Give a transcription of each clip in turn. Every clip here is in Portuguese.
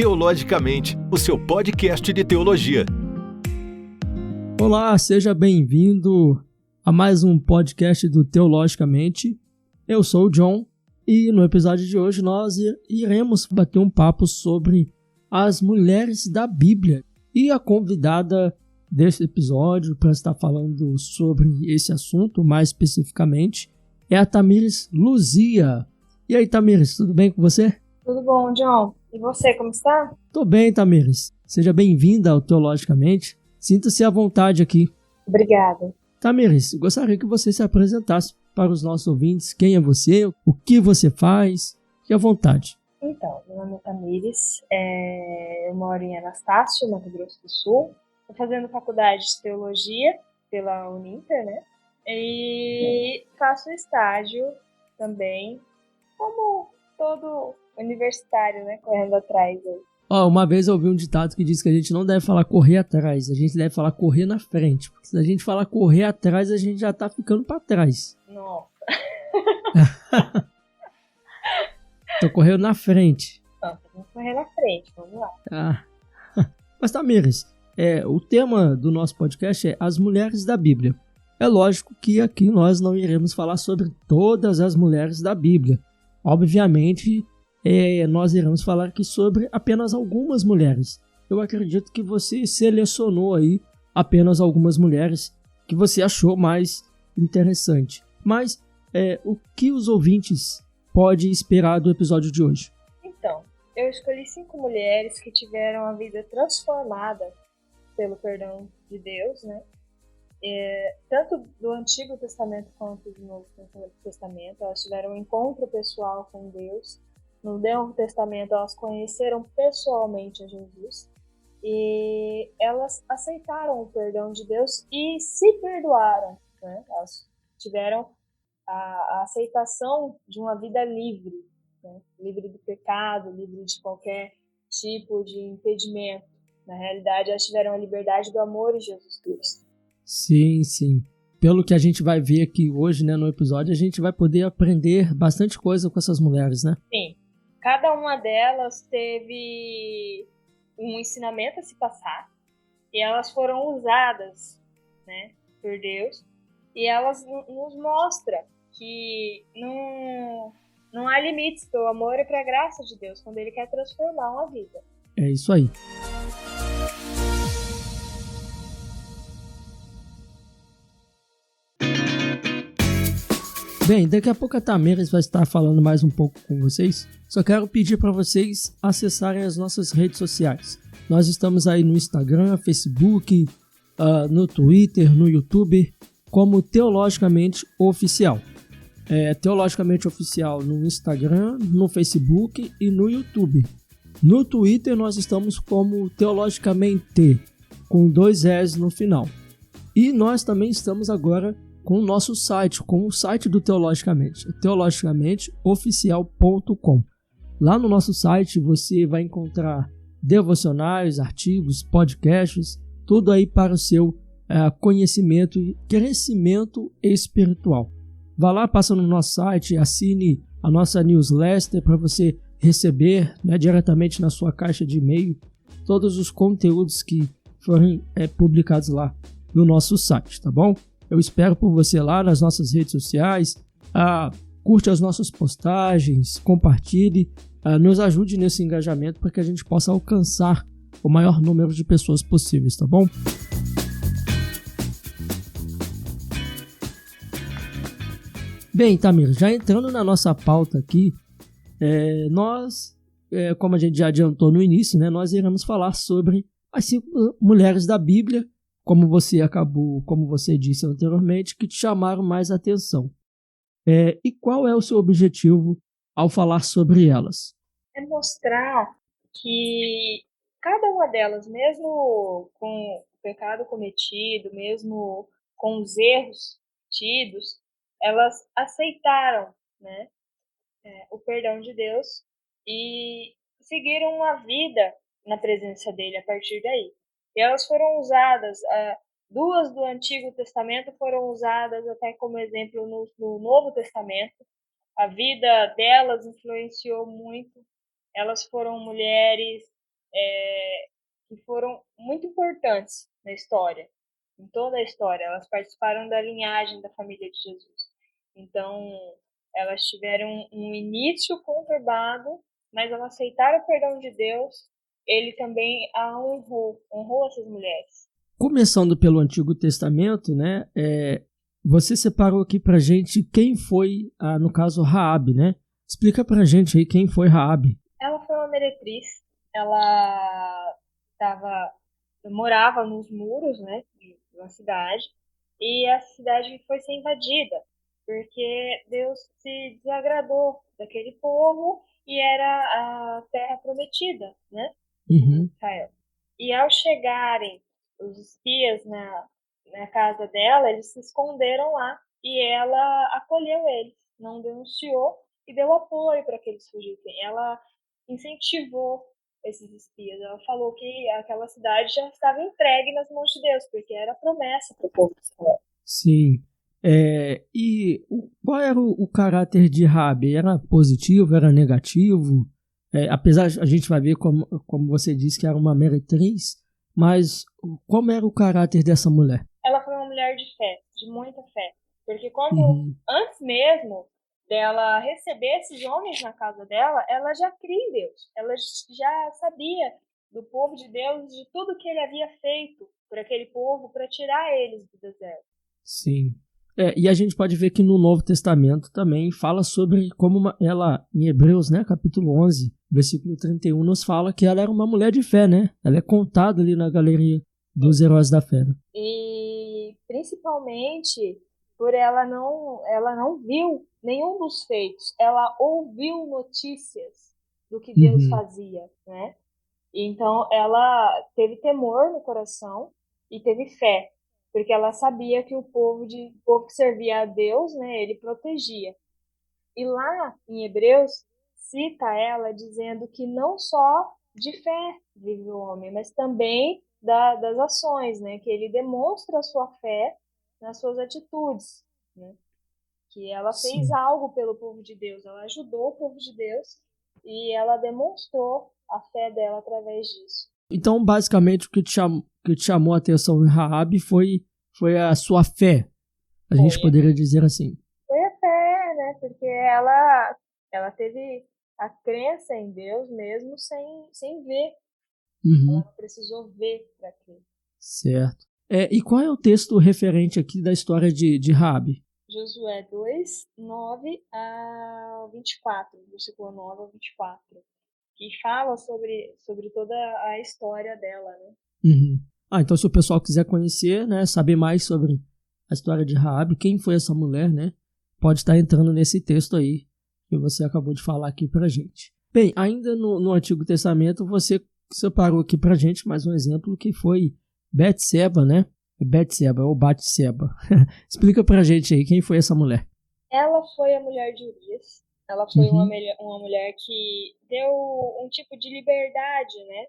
Teologicamente, o seu podcast de teologia. Olá, seja bem-vindo a mais um podcast do Teologicamente. Eu sou o John e no episódio de hoje nós iremos bater um papo sobre as mulheres da Bíblia. E a convidada desse episódio para estar falando sobre esse assunto mais especificamente é a Tamires Luzia. E aí, Tamires, tudo bem com você? Tudo bom, John. E você, como está? Tô bem, Tamires. Seja bem-vinda ao Teologicamente. Sinta-se à vontade aqui. Obrigada. Tamires, gostaria que você se apresentasse para os nossos ouvintes. Quem é você? O que você faz? Fique à vontade. Então, meu nome é Tamires. Eu moro em Anastácio, Mato Grosso do Sul. Estou fazendo faculdade de teologia pela Uninter, né? E faço estágio também, como todo universitário, né? Correndo atrás aí. Uma vez eu ouvi um ditado que diz que a gente não deve falar correr atrás, a gente deve falar correr na frente. Porque se a gente falar correr atrás, a gente já tá ficando para trás. Nossa. Tô correndo na frente. Não, vamos correr na frente, vamos lá. Mas Tamires, o tema do nosso podcast é as mulheres da Bíblia. É lógico que aqui nós não iremos falar sobre todas as mulheres da Bíblia. Obviamente, nós iremos falar aqui sobre apenas algumas mulheres. Eu acredito que você selecionou aí apenas algumas mulheres que você achou mais interessante. Mas o que os ouvintes podem esperar do episódio de hoje? Então, eu escolhi 5 mulheres que tiveram a vida transformada pelo perdão de Deus, né? Tanto do Antigo Testamento quanto do Novo Testamento. Elas tiveram um encontro pessoal com Deus. No Novo Testamento, elas conheceram pessoalmente a Jesus e elas aceitaram o perdão de Deus e se perdoaram, né? Elas tiveram a aceitação de uma vida livre, né? Livre do pecado, livre de qualquer tipo de impedimento. Na realidade, elas tiveram a liberdade do amor em Jesus Cristo. Sim, sim. Pelo que a gente vai ver aqui hoje, né, no episódio, a gente vai poder aprender bastante coisa com essas mulheres, né? Sim. Cada uma delas teve um ensinamento a se passar e elas foram usadas, né, por Deus, e elas nos mostram que não há limites para o amor e para a graça de Deus quando Ele quer transformar uma vida. É isso aí. Bem, daqui a pouco a Tamires vai estar falando mais um pouco com vocês. Só quero pedir para vocês acessarem as nossas redes sociais. Nós estamos aí no Instagram, Facebook, no Twitter, no YouTube, como Teologicamente Oficial. Teologicamente Oficial no Instagram, no Facebook e no YouTube. No Twitter nós estamos como Teologicamente, com 2 S no final. E nós também estamos agora com o nosso site, com o site do Teologicamente, teologicamenteoficial.com. Lá no nosso site você vai encontrar devocionais, artigos, podcasts, tudo aí para o seu conhecimento e crescimento espiritual. Vá lá, passa no nosso site, assine a nossa newsletter para você receber, né, diretamente na sua caixa de e-mail todos os conteúdos que forem publicados lá no nosso site, tá bom? Eu espero por você lá nas nossas redes sociais. Curte as nossas postagens, compartilhe, nos ajude nesse engajamento para que a gente possa alcançar o maior número de pessoas possíveis, tá bom? Bem, Tamir, já entrando na nossa pauta aqui, nós, como a gente já adiantou no início, né, nós iremos falar sobre as 5 mulheres da Bíblia, como você disse anteriormente, que te chamaram mais atenção. E qual é o seu objetivo ao falar sobre elas? É mostrar que cada uma delas, mesmo com o pecado cometido, mesmo com os erros tidos, elas aceitaram, né, o perdão de Deus e seguiram uma vida na presença dele a partir daí. E elas foram usadas, 2 do Antigo Testamento foram usadas até como exemplo no Novo Testamento. A vida delas influenciou muito. Elas foram mulheres que foram muito importantes na história, em toda a história. Elas participaram da linhagem da família de Jesus. Então, elas tiveram um início conturbado, mas ao aceitar o perdão de Deus, ele também a honrou essas mulheres. Começando pelo Antigo Testamento, né? Você separou aqui pra gente quem foi, no caso, Raabe, né? Explica pra gente aí quem foi Raabe. Ela foi uma meretriz. Ela morava nos muros, né, de uma cidade, e a cidade foi ser invadida, porque Deus se desagradou daquele povo e era a terra prometida, né, Uhum. Israel. E ao chegarem os espias na casa dela, eles se esconderam lá e ela acolheu eles, não denunciou e deu apoio para que eles fugissem. Ela incentivou esses espias. Ela falou que aquela cidade já estava entregue nas mãos de Deus, porque era promessa para o povo de Israel. Sim. Qual era o caráter de Raabe? Era positivo? Era negativo? Apesar, a gente vai ver como você disse que era uma meretriz, mas como era o caráter dessa mulher? Ela foi uma mulher de fé, de muita fé. Porque como antes mesmo dela receber esses homens na casa dela, ela já cria em Deus. Ela já sabia do povo de Deus, de tudo que ele havia feito por aquele povo para tirar eles do deserto. Sim. E a gente pode ver que no Novo Testamento também fala sobre como ela, em Hebreus, né, capítulo 11, versículo 31, nos fala que ela era uma mulher de fé, né? Ela é contada ali na galeria dos heróis da fé. Né? E principalmente por ela não viu nenhum dos feitos, ela ouviu notícias do que Deus fazia, né? Então ela teve temor no coração e teve fé, porque ela sabia que o povo que servia a Deus, né, ele protegia. E lá em Hebreus cita ela dizendo que não só de fé vive o homem, mas também das ações, né, que ele demonstra a sua fé nas suas atitudes, né? Que ela fez algo pelo povo de Deus, ela ajudou o povo de Deus e ela demonstrou a fé dela através disso. Então, basicamente, o que te chamou a atenção em Raabe foi a sua fé, a gente poderia dizer assim. Foi a fé, né? Porque ela teve a crença em Deus mesmo sem ver. Ela não precisou ver para quê. Certo. E qual é o texto referente aqui da história de Raabe? Josué 2, 9 a 24, versículo 9 a 24, que fala sobre toda a história dela, né? Então se o pessoal quiser conhecer, né, saber mais sobre a história de Raabe, quem foi essa mulher, né, pode estar entrando nesse texto aí que você acabou de falar aqui pra gente. Bem, ainda no Antigo Testamento, você separou aqui pra gente mais um exemplo que foi Betseba, né? Betseba ou Batseba. Explica pra gente aí quem foi essa mulher. Ela foi a mulher de Urias. Ela foi uma mulher que deu um tipo de liberdade, né?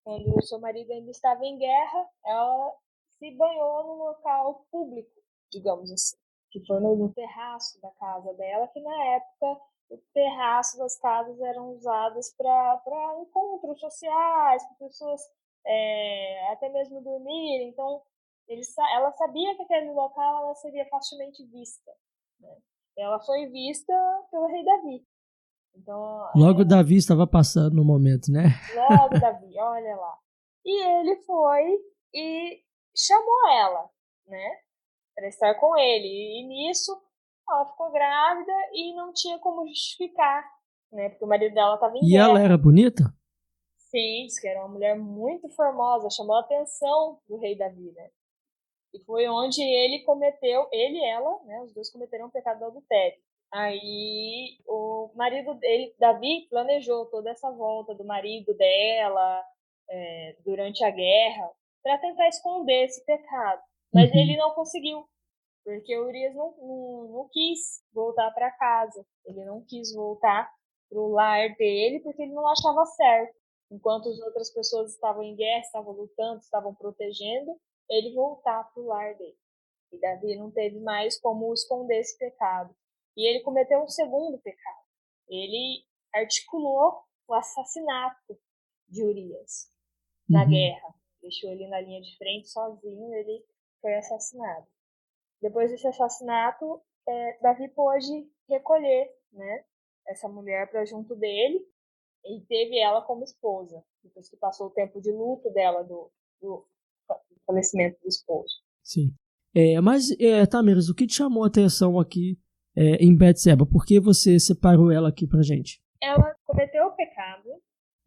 Quando o seu marido ainda estava em guerra, ela se banhou num local público, digamos assim, que foi no terraço da casa dela, que na época o terraço das casas eram usados para encontros sociais, para pessoas até mesmo dormir. Então, ela sabia que aquele local ela seria facilmente vista, né? Ela foi vista pelo rei Davi. Então, logo Davi estava passando no momento, né? Logo Davi, olha lá. E ele foi e chamou ela, né, para estar com ele. E nisso ela ficou grávida e não tinha como justificar, né, porque o marido dela estava em guerra. E ela era bonita? Sim, disse que era uma mulher muito formosa, chamou a atenção do rei Davi, né? E foi onde ele e ela, né, os dois cometeram o pecado do adultério. Aí o marido dele, Davi, planejou toda essa volta do marido dela durante a guerra para tentar esconder esse pecado. Mas ele não conseguiu, porque Urias não quis voltar para casa. Ele não quis voltar para o lar dele porque ele não achava certo. Enquanto as outras pessoas estavam em guerra, estavam lutando, estavam protegendo, ele voltar para o lar dele. E Davi não teve mais como esconder esse pecado. E ele cometeu um segundo pecado. Ele articulou o assassinato de Urias na Uhum. guerra. Deixou ele na linha de frente sozinho, ele foi assassinado. Depois desse assassinato, Davi pôde recolher, né, essa mulher para junto dele e teve ela como esposa, depois que passou o tempo de luto dela do falecimento do esposo. Sim. Mas, Tamires, o que te chamou a atenção aqui em Betseba? Por que você separou ela aqui pra gente? Ela cometeu o pecado,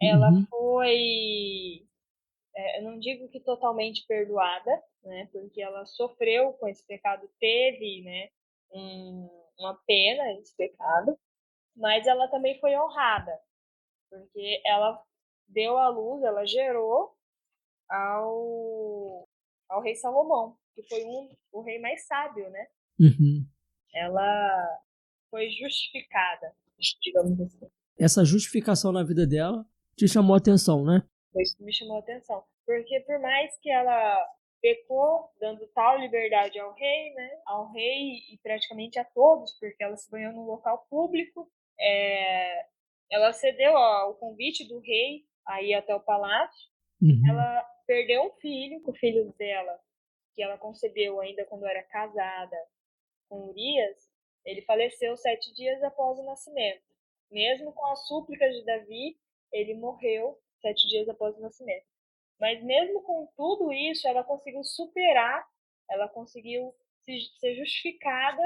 ela Uhum. foi, eu não digo que totalmente perdoada, né, porque ela sofreu com esse pecado, teve, né, uma pena esse pecado, mas ela também foi honrada, porque ela deu à luz, ela gerou ao rei Salomão, que foi o rei mais sábio, né? Uhum. Ela foi justificada, digamos assim. Essa justificação na vida dela te chamou a atenção, né? Foi isso que me chamou a atenção. Porque por mais que ela pecou, dando tal liberdade ao rei, né? Ao rei e praticamente a todos, porque ela se banhou num local público, ela cedeu ao convite do rei a ir até o palácio. Uhum. Ela perdeu um filho, o filho dela, que ela concebeu ainda quando era casada com Urias. Ele faleceu 7 dias após o nascimento. Mesmo com as súplicas de Davi, ele morreu 7 dias após o nascimento. Mas mesmo com tudo isso, ela conseguiu superar, ela conseguiu ser justificada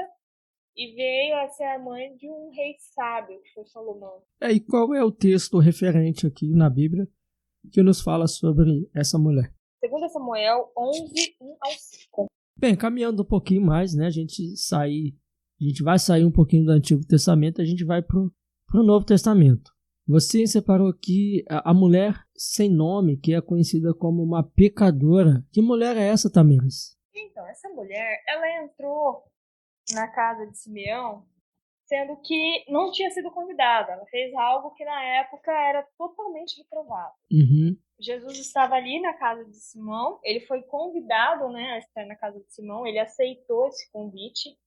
e veio a ser a mãe de um rei sábio, que foi Salomão. E qual é o texto referente aqui na Bíblia que nos fala sobre essa mulher? 2 Samuel 11, 1 ao 5. Bem, caminhando um pouquinho mais, né? A gente vai sair um pouquinho do Antigo Testamento, a gente vai para o Novo Testamento. Você separou aqui a mulher sem nome, que é conhecida como uma pecadora. Que mulher é essa, Tamires? Então, essa mulher, ela entrou na casa de Simeão, sendo que não tinha sido convidada. Ela fez algo que na época era totalmente reprovado. Uhum. Jesus estava ali na casa de Simão, ele foi convidado, né, a estar na casa de Simão, ele aceitou esse convite.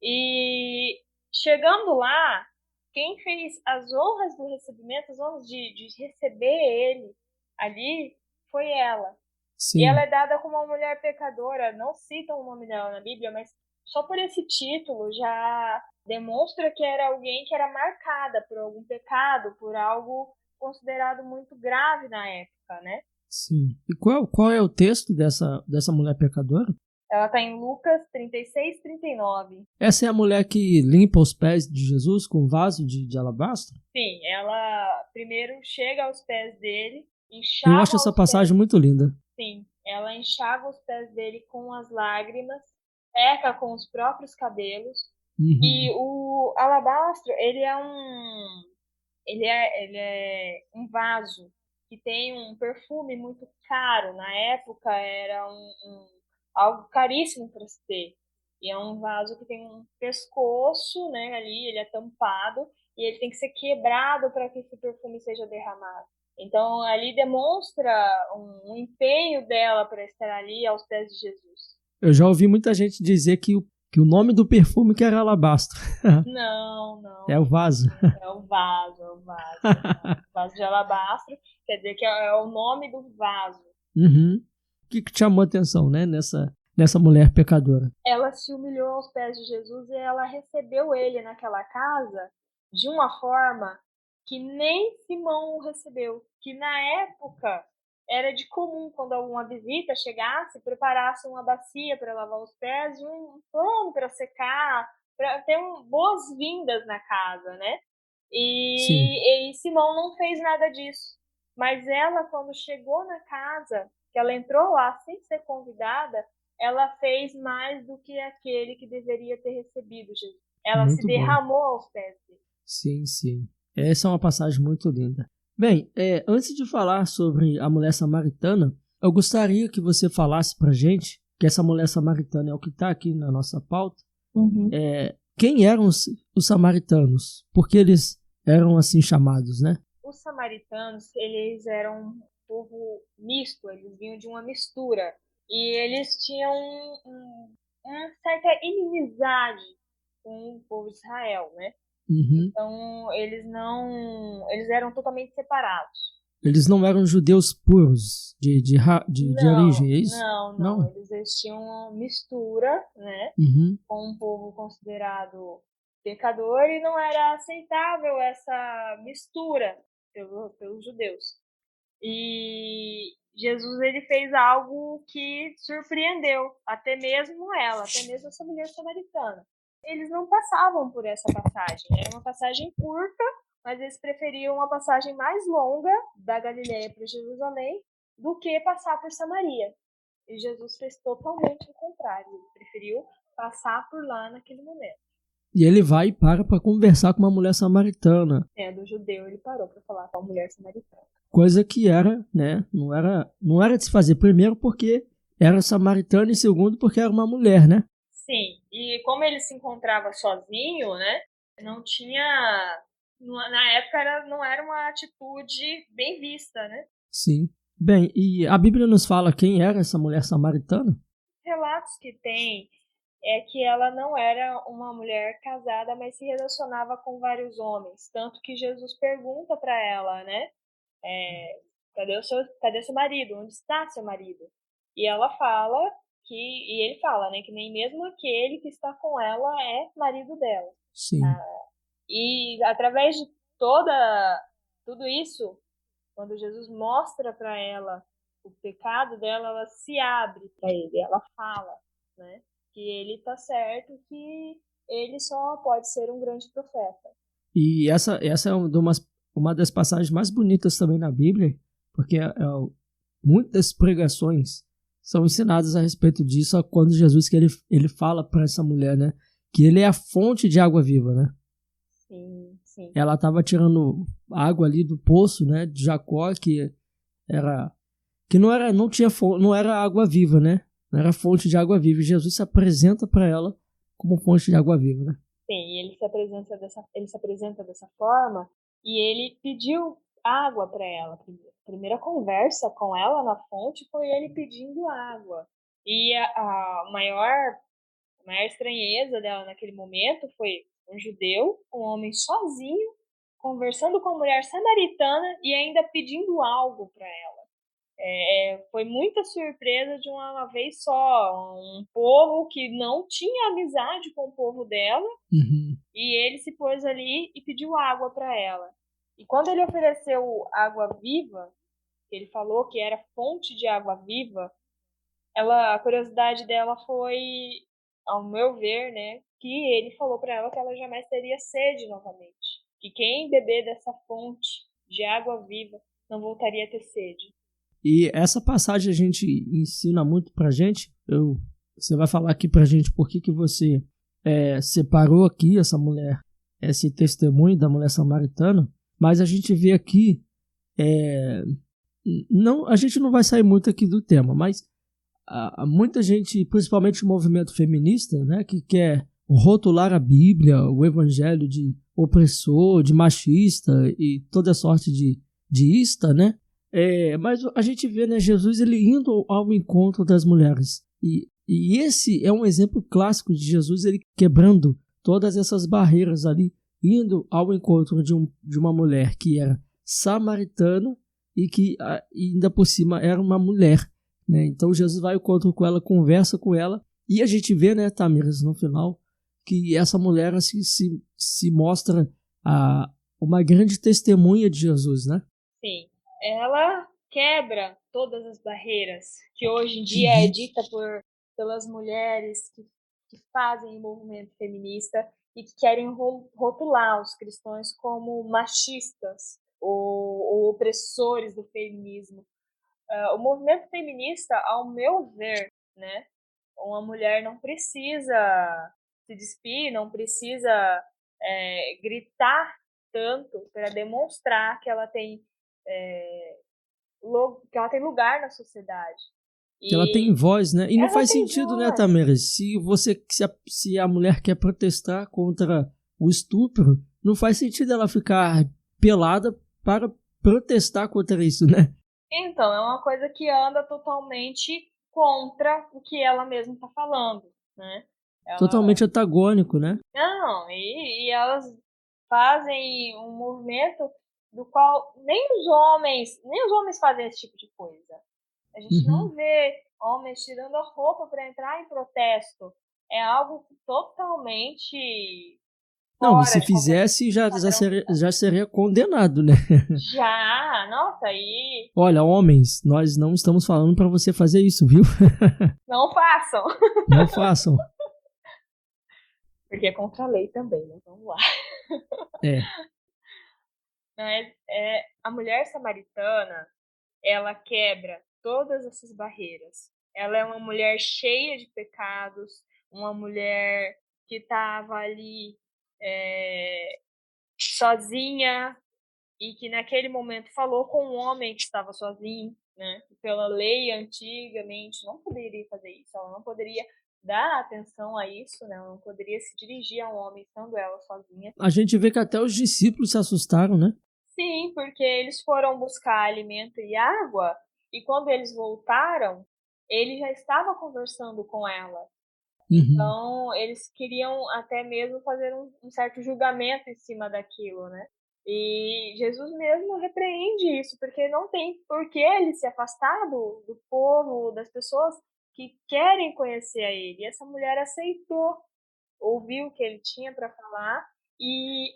E chegando lá, quem fez as honras do recebimento, as honras de receber ele ali, foi ela. Sim. E ela é dada como uma mulher pecadora, não citam o nome dela na Bíblia, mas só por esse título já demonstra que era alguém que era marcada por algum pecado, por algo considerado muito grave na época, né? Sim. E qual é o texto dessa mulher pecadora? Ela está em Lucas 36, 39. Essa é a mulher que limpa os pés de Jesus com um vaso de alabastro? Sim, ela primeiro chega aos pés dele, Eu enxágua acho essa os passagem pés. muito linda. Sim, ela enxágua os pés dele com as lágrimas, seca com os próprios cabelos. Uhum. E o alabastro, ele é um vaso que tem um perfume muito caro. Na época era algo caríssimo para se ter. E é um vaso que tem um pescoço, né, ali, ele é tampado e ele tem que ser quebrado para que esse perfume seja derramado. Então ali demonstra um empenho dela para estar ali aos pés de Jesus. Eu já ouvi muita gente dizer que o nome do perfume que era alabastro. Não. É o vaso. É o vaso. Vaso de alabastro, quer dizer que é o nome do vaso. Uhum. O que te chamou a atenção, né, nessa mulher pecadora? Ela se humilhou aos pés de Jesus e ela recebeu ele naquela casa de uma forma que nem Simão o recebeu. Que na época era de comum, quando alguma visita chegasse, preparasse uma bacia para lavar os pés e um pano para secar, para ter boas-vindas na casa, né? Sim. E Simão não fez nada disso. Mas ela, quando chegou na casa, que ela entrou lá sem ser convidada, ela fez mais do que aquele que deveria ter recebido Jesus. Ela se Muito bom. derramou aos pés dele. Sim. Essa é uma passagem muito linda. Bem, antes de falar sobre a mulher samaritana, eu gostaria que você falasse pra gente, que essa mulher samaritana é o que está aqui na nossa pauta, quem eram os samaritanos? Por que eles eram assim chamados, né? Os samaritanos, eles eram um povo misto, eles vinham de uma mistura. E eles tinham uma certa inimizade com o povo de Israel, né? Uhum. Então, eles eram totalmente separados. Eles não eram judeus puros de origem, é isso? Não. Eles tinham uma mistura, né? Uhum. Com um povo considerado pecador e não era aceitável essa mistura pelos judeus. E Jesus ele fez algo que surpreendeu até mesmo essa mulher samaritana. Eles não passavam por essa passagem, era uma passagem curta, mas eles preferiam uma passagem mais longa da Galileia para Jerusalém do que passar por Samaria. E Jesus fez totalmente o contrário, ele preferiu passar por lá naquele momento. E ele vai e para conversar com uma mulher samaritana. Do judeu ele parou para falar com a mulher samaritana. Coisa que era, né, não era de se fazer, primeiro porque era samaritana e segundo porque era uma mulher, né? Sim, e como ele se encontrava sozinho, né, não tinha, na época não era uma atitude bem vista, né? Sim. Bem, e a Bíblia nos fala quem era essa mulher samaritana? Relatos que tem é que ela não era uma mulher casada, mas se relacionava com vários homens, tanto que Jesus pergunta para ela, né, cadê seu marido? Onde está seu marido? E ela fala e ele fala, né, que nem mesmo aquele que está com ela é marido dela. Sim. E através de tudo isso, quando Jesus mostra para ela o pecado dela, ela se abre para ele, ela fala, né, que ele está certo, que ele só pode ser um grande profeta. E essa é uma das passagens mais bonitas também na Bíblia, porque muitas pregações são ensinadas a respeito disso quando Jesus que ele fala para essa mulher, né, que ele é a fonte de água viva, né? Sim. Ela estava tirando água ali do poço, né, de Jacó, que não era água viva, né? Não era fonte de água viva. E Jesus se apresenta para ela como fonte de água viva, né? Sim, e ele se apresenta dessa forma e ele pediu água para ela. A primeira conversa com ela na fonte foi ele pedindo água. E a maior estranheza dela naquele momento foi um judeu, um homem sozinho, conversando com uma mulher samaritana e ainda pedindo algo para ela. Foi muita surpresa de uma vez só, um povo que não tinha amizade com o povo dela, e ele se pôs ali e pediu água para ela. E quando ele ofereceu água viva, ele falou que era fonte de água viva, a curiosidade dela foi, ao meu ver, né, que ele falou para ela que ela jamais teria sede novamente, que quem beber dessa fonte de água viva não voltaria a ter sede. E essa passagem a gente ensina muito pra gente. Você vai falar aqui pra gente por que você separou aqui essa mulher, esse testemunho da mulher samaritana, mas a gente vê aqui, a gente não vai sair muito aqui do tema, mas muita gente, principalmente o movimento feminista, né, que quer rotular a Bíblia, o evangelho de opressor, de machista e toda sorte de ista, né? Mas a gente vê, né, Jesus ele indo ao encontro das mulheres. E esse é um exemplo clássico de Jesus ele quebrando todas essas barreiras ali, indo ao encontro de uma mulher que era samaritana e que ainda por cima era uma mulher, né? Então Jesus vai ao encontro com ela, conversa com ela, e a gente vê, né, Tamires, no final, que essa mulher assim, se mostra uma grande testemunha de Jesus, né? Sim. Ela quebra todas as barreiras que hoje em dia é dita pelas mulheres que fazem o movimento feminista e que querem rotular os cristãos como machistas ou opressores do feminismo. O movimento feminista, ao meu ver, né, uma mulher não precisa se despir, não precisa gritar tanto para demonstrar que ela tem lugar na sociedade. Que ela tem voz, né? E não faz sentido, voz, né, Tamara? Se a mulher quer protestar contra o estupro, não faz sentido ela ficar pelada para protestar contra isso, né? Então, é uma coisa que anda totalmente contra o que ela mesma está falando, né? Totalmente antagônico, né? Não, e elas fazem um movimento do qual nem os homens fazem esse tipo de coisa. A gente não vê homens tirando a roupa para entrar em protesto. É algo totalmente Não, e fora se de qualquer fizesse, padrão. já seria condenado, né? Já, nossa, aí Olha, homens, nós não estamos falando para você fazer isso, viu? não façam. Não façam. Porque é contra a lei também, né? Vamos lá. É. Mas a mulher samaritana, ela quebra todas essas barreiras. Ela é uma mulher cheia de pecados, uma mulher que estava ali sozinha e que naquele momento falou com um homem que estava sozinho, né? Pela lei antigamente não poderia fazer isso, ela não poderia dar atenção a isso, né? Ela não poderia se dirigir a um homem estando ela sozinha. A gente vê que até os discípulos se assustaram, né? Sim, porque eles foram buscar alimento e água e quando eles voltaram, ele já estava conversando com ela. Então, eles queriam até mesmo fazer um certo julgamento em cima daquilo, né? E Jesus mesmo repreende isso, porque não tem por que ele se afastar do povo, das pessoas que querem conhecer a ele. E essa mulher aceitou, ouviu o que ele tinha para falar e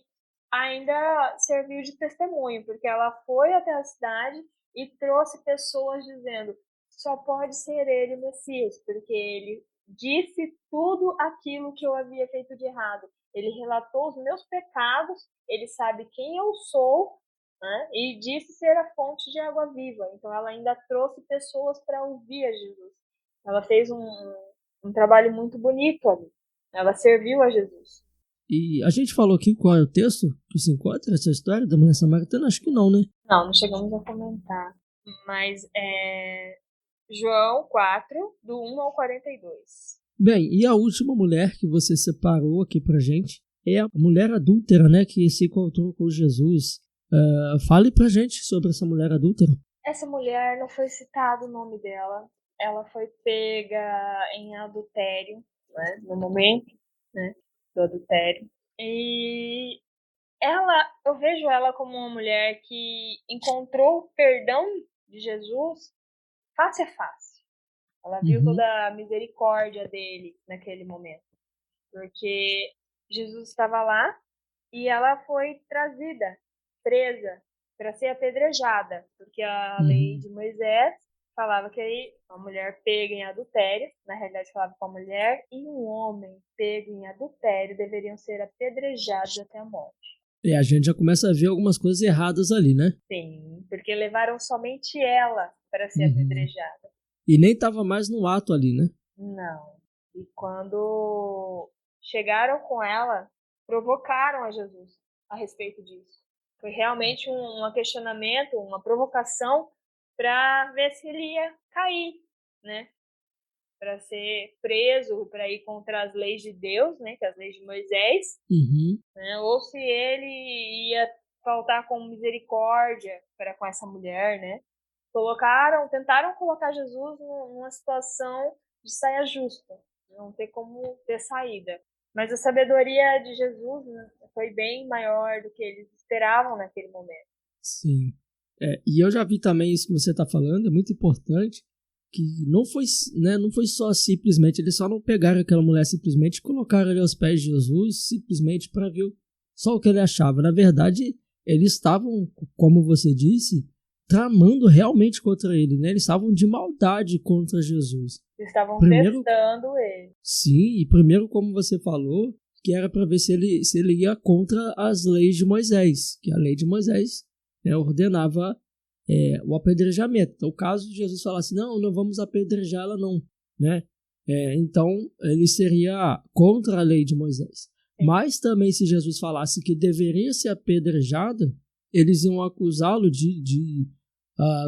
ainda serviu de testemunho, porque ela foi até a cidade e trouxe pessoas dizendo: só pode ser ele o Messias, porque ele disse tudo aquilo que eu havia feito de errado. Ele relatou os meus pecados, ele sabe quem eu sou, né? E disse ser a fonte de água viva. Então ela ainda trouxe pessoas para ouvir a Jesus. Ela fez um trabalho muito bonito ali. Ela serviu a Jesus. E a gente falou aqui qual é o texto que se encontra essa história da mulher samaritana? Acho que não, né? Não chegamos a comentar. Mas João 4, do 1 ao 42. Bem, e a última mulher que você separou aqui pra gente é a mulher adúltera, né? Que se encontrou com Jesus. Fale pra gente sobre essa mulher adúltera. Essa mulher, não foi citado o nome dela. Ela foi pega em adultério, né? No momento, né? Do adultério. E eu vejo ela como uma mulher que encontrou o perdão de Jesus face a face. Ela viu toda a misericórdia dele naquele momento. Porque Jesus estava lá e ela foi trazida, presa, para ser apedrejada. Porque a lei de Moisés falava que aí uma mulher pega em adultério, na realidade falava que uma mulher e um homem pego em adultério deveriam ser apedrejados até a morte. E a gente já começa a ver algumas coisas erradas ali, né? Sim, porque levaram somente ela para ser apedrejada. E nem estava mais no ato ali, né? Não. E quando chegaram com ela, provocaram a Jesus a respeito disso. Foi realmente um questionamento, uma provocação para ver se ele ia cair, né? Para ser preso, para ir contra as leis de Deus, né? Que é as leis de Moisés, né? Ou se ele ia faltar com misericórdia para com essa mulher, né? Tentaram colocar Jesus numa situação de saia justa, não ter como ter saída. Mas a sabedoria de Jesus, né, foi bem maior do que eles esperavam naquele momento. Sim. E eu já vi também isso que você está falando, é muito importante, que não foi só simplesmente, eles só não pegaram aquela mulher simplesmente e colocaram ali aos pés de Jesus, simplesmente para ver só o que ele achava. Na verdade, eles estavam, como você disse, tramando realmente contra ele, né? Eles estavam de maldade contra Jesus. Eles estavam testando ele. Sim, e primeiro, como você falou, que era para ver se ele ia contra as leis de Moisés, que a lei de Moisés ordenava o apedrejamento. Então, caso Jesus falasse, não vamos apedrejá-la, não, né? Então, ele seria contra a lei de Moisés. Sim. Mas também, se Jesus falasse que deveria ser apedrejada, eles iam acusá-lo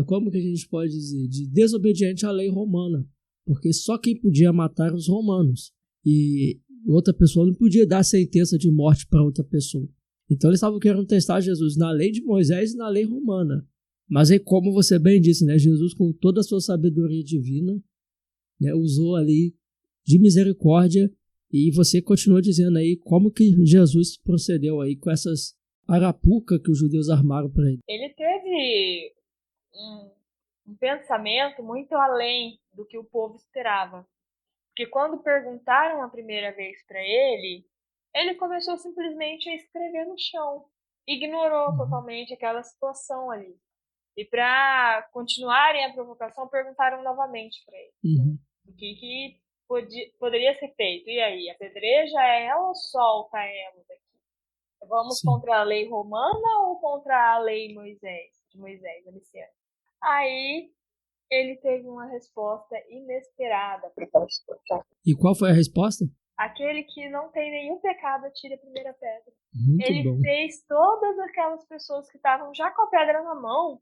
como que a gente pode dizer? De desobediente à lei romana. Porque só quem podia matar os romanos. E outra pessoa não podia dar sentença de morte para outra pessoa. Então eles estavam querendo testar Jesus na lei de Moisés e na lei romana. Mas aí, como você bem disse, né, Jesus, com toda a sua sabedoria divina, né, usou ali de misericórdia. E você continua dizendo aí como que Jesus procedeu aí com essas arapuca que os judeus armaram para ele. Ele teve um pensamento muito além do que o povo esperava. Porque quando perguntaram a primeira vez para ele começou simplesmente a escrever no chão. Ignorou totalmente aquela situação ali. E para continuarem a provocação, perguntaram novamente para ele. Uhum. O que poderia ser feito? E aí, apedreja ela ou solta ela daqui? Vamos Sim. contra a lei romana ou contra a lei de Moisés, messiânica? Aí ele teve uma resposta inesperada para aquela situação. E qual foi a resposta? Aquele que não tem nenhum pecado atire a primeira pedra. Muito Ele bom. fez todas aquelas pessoas que estavam já com a pedra na mão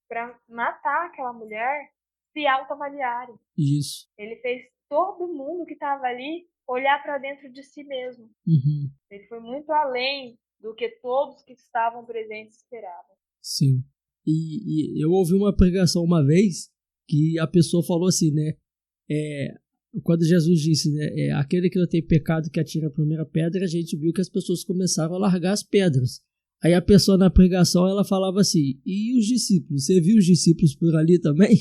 para matar aquela mulher se autoavaliarem. Isso. Ele fez todo mundo que estava ali olhar para dentro de si mesmo. Uhum. Ele foi muito além do que todos que estavam presentes esperavam. Sim. E eu ouvi uma pregação uma vez que a pessoa falou assim, né? Quando Jesus disse, né? Aquele que não tem pecado que atira a primeira pedra, a gente viu que as pessoas começaram a largar as pedras. Aí a pessoa na pregação, ela falava assim, e os discípulos? Você viu os discípulos por ali também?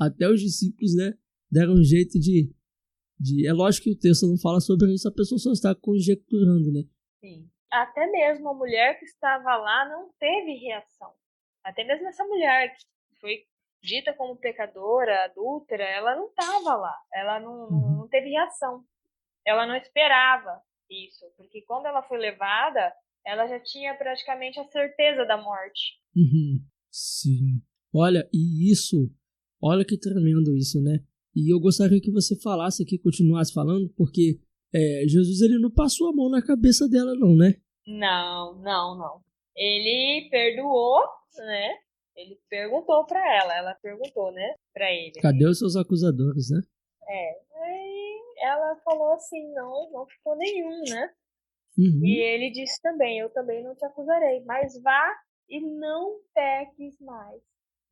Até os discípulos, né? Deram um jeito de... É lógico que o texto não fala sobre isso, a pessoa só está conjecturando, né? Sim. Até mesmo a mulher que estava lá não teve reação. Até mesmo essa mulher que foi dita como pecadora, adúltera, ela não estava lá. Ela não teve reação. Ela não esperava isso. Porque quando ela foi levada, ela já tinha praticamente a certeza da morte. Uhum. Sim. Olha, e isso... Olha que tremendo isso, né? E eu gostaria que você falasse aqui, continuasse falando, porque Jesus ele não passou a mão na cabeça dela não, né? Não. Ele perdoou, né? Ele perguntou pra ela perguntou, né, pra ele. Cadê os seus acusadores, né? Aí ela falou assim, não ficou nenhum, né? Uhum. E ele disse também, eu também não te acusarei, mas vá e não peques mais.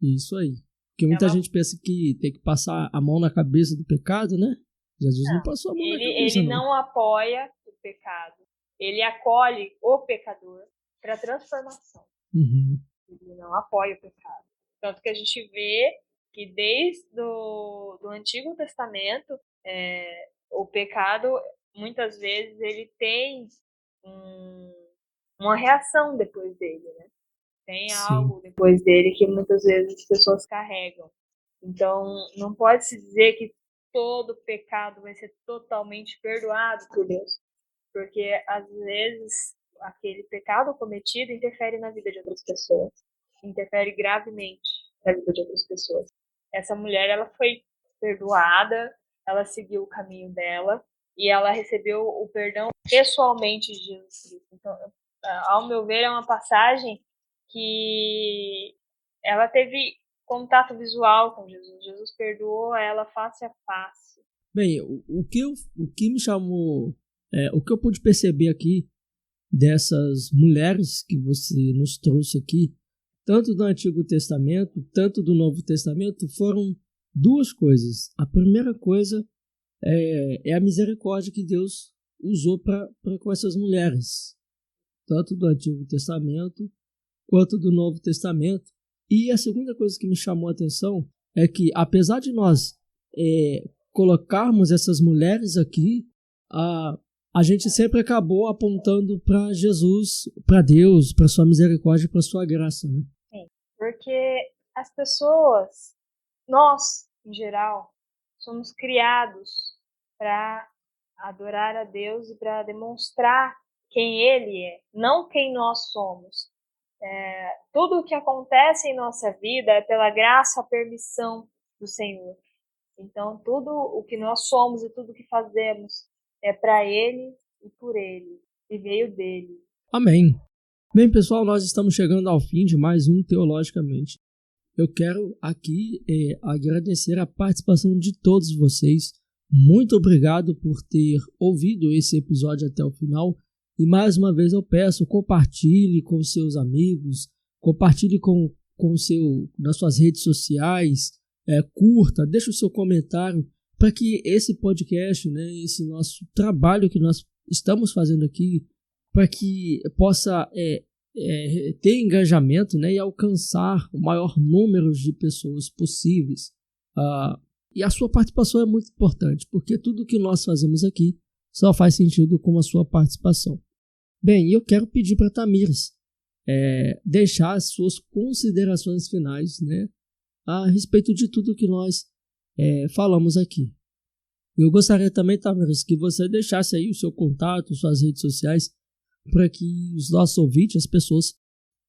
Isso aí. Porque muita gente pensa que tem que passar a mão na cabeça do pecado, né? Jesus não passou a mão na cabeça, ele não apoia o pecado. Ele acolhe o pecador para transformação. Uhum. Ele não apoia o pecado. Tanto que a gente vê que desde do Antigo Testamento, o pecado, muitas vezes, ele tem uma reação depois dele, né? Tem Sim. algo depois dele que muitas vezes as pessoas carregam. Então, não pode se dizer que todo pecado vai ser totalmente perdoado por Deus. Porque, às vezes, aquele pecado cometido interfere na vida de outras pessoas. Interfere gravemente na vida de outras pessoas. Essa mulher, ela foi perdoada, ela seguiu o caminho dela e ela recebeu o perdão pessoalmente de Jesus Cristo. Então, ao meu ver, é uma passagem que ela teve contato visual com Jesus. Jesus perdoou ela face a face. Bem, o que me chamou... o que eu pude perceber aqui dessas mulheres que você nos trouxe aqui, tanto do Antigo Testamento, tanto do Novo Testamento, foram duas coisas. A primeira coisa é a misericórdia que Deus usou com essas mulheres, tanto do Antigo Testamento quanto do Novo Testamento. E a segunda coisa que me chamou a atenção é que, apesar de nós colocarmos essas mulheres aqui, a gente sempre acabou apontando para Jesus, para Deus, para sua misericórdia, para sua graça, né? Sim, porque as pessoas, nós, em geral, somos criados para adorar a Deus e para demonstrar quem Ele é, não quem nós somos. Tudo o que acontece em nossa vida é pela graça, a permissão do Senhor. Então, tudo o que nós somos e tudo o que fazemos é para Ele e por Ele, e veio dele. Amém. Bem, pessoal, nós estamos chegando ao fim de mais um Teologicamente. Eu quero aqui agradecer a participação de todos vocês. Muito obrigado por ter ouvido esse episódio até o final. E mais uma vez eu peço, compartilhe com seus amigos, compartilhe nas suas redes sociais, curta, deixe o seu comentário para que esse podcast, né, esse nosso trabalho que nós estamos fazendo aqui, para que possa ter engajamento, né, e alcançar o maior número de pessoas possíveis. E a sua participação é muito importante, porque tudo que nós fazemos aqui só faz sentido com a sua participação. Bem, eu quero pedir para a Tamires deixar as suas considerações finais, né, a respeito de tudo que nós falamos aqui. Eu gostaria também, Tamires, que você deixasse aí o seu contato, suas redes sociais, para que os nossos ouvintes, as pessoas,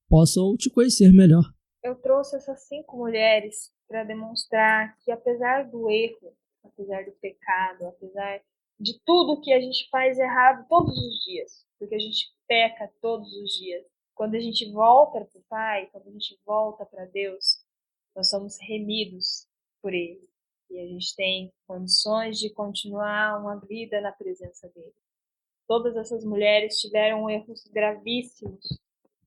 possam te conhecer melhor. Eu trouxe essas 5 mulheres para demonstrar que, apesar do erro, apesar do pecado, apesar de tudo que a gente faz errado todos os dias, porque a gente peca todos os dias, quando a gente volta para o Pai, quando a gente volta para Deus, nós somos remidos por Ele. E a gente tem condições de continuar uma vida na presença dele. Todas essas mulheres tiveram erros gravíssimos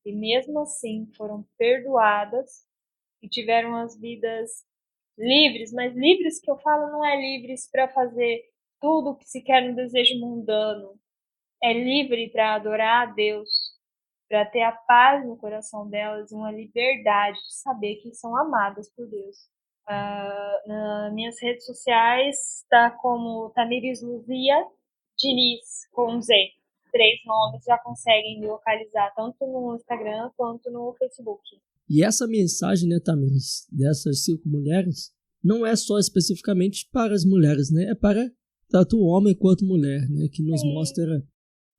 e mesmo assim foram perdoadas e tiveram as vidas livres, mas livres que eu falo não é livres para fazer tudo o que se quer no desejo mundano. É livre para adorar a Deus, para ter a paz no coração delas e uma liberdade de saber que são amadas por Deus. Nas minhas redes sociais está como Tamires Luzia Diniz, com Z. 3 nomes já conseguem me localizar tanto no Instagram quanto no Facebook. E essa mensagem, né, Tamires, dessas 5 mulheres, não é só especificamente para as mulheres, né? É para tanto homem quanto mulher, né? Que nos mostra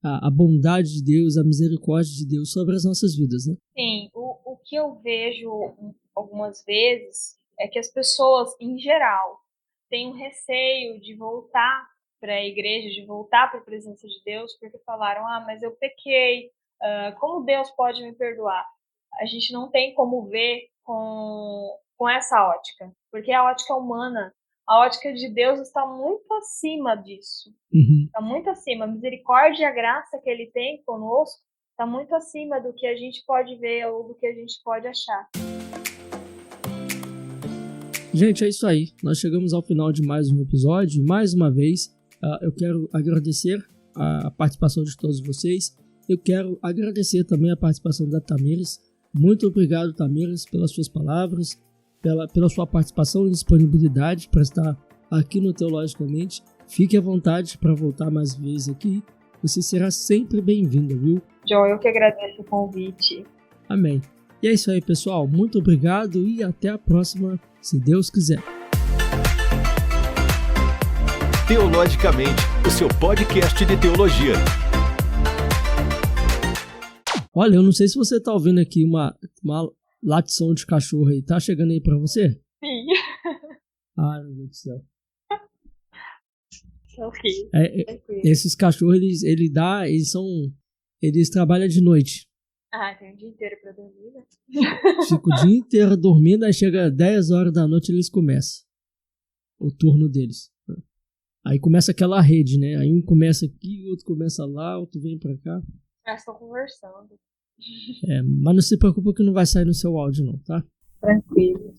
a bondade de Deus, a misericórdia de Deus sobre as nossas vidas, né? Sim, o que eu vejo algumas vezes é que as pessoas, em geral, têm um receio de voltar para a igreja, de voltar para a presença de Deus, porque falaram, mas eu pequei, como Deus pode me perdoar? A gente não tem como ver com essa ótica, porque a ótica humana, a ótica de Deus está muito acima disso. Está muito acima. A misericórdia e a graça que Ele tem conosco está muito acima do que a gente pode ver ou do que a gente pode achar. Gente, é isso aí. Nós chegamos ao final de mais um episódio. Mais uma vez, eu quero agradecer a participação de todos vocês. Eu quero agradecer também a participação da Tamires. Muito obrigado, Tamires, pelas suas palavras, pela sua participação e disponibilidade para estar aqui no Teologicamente. Fique à vontade para voltar mais vezes aqui. Você será sempre bem-vinda, viu? João, eu que agradeço o convite. Amém. E é isso aí, pessoal. Muito obrigado e até a próxima, se Deus quiser. Teologicamente, o seu podcast de teologia. Olha, eu não sei se você tá ouvindo aqui uma latição de cachorro aí. Tá chegando aí pra você? Sim. Ai, meu Deus do céu. Ok. Esses cachorros, eles trabalham de noite. Tem o dia inteiro pra dormir, né? Fica o dia inteiro dormindo, aí chega 10 horas da noite eles começam o turno deles. Aí começa aquela rede, né? Aí um começa aqui, outro começa lá, outro vem pra cá. Estou conversando. Mas não se preocupa que não vai sair no seu áudio não, tá? Tranquilo.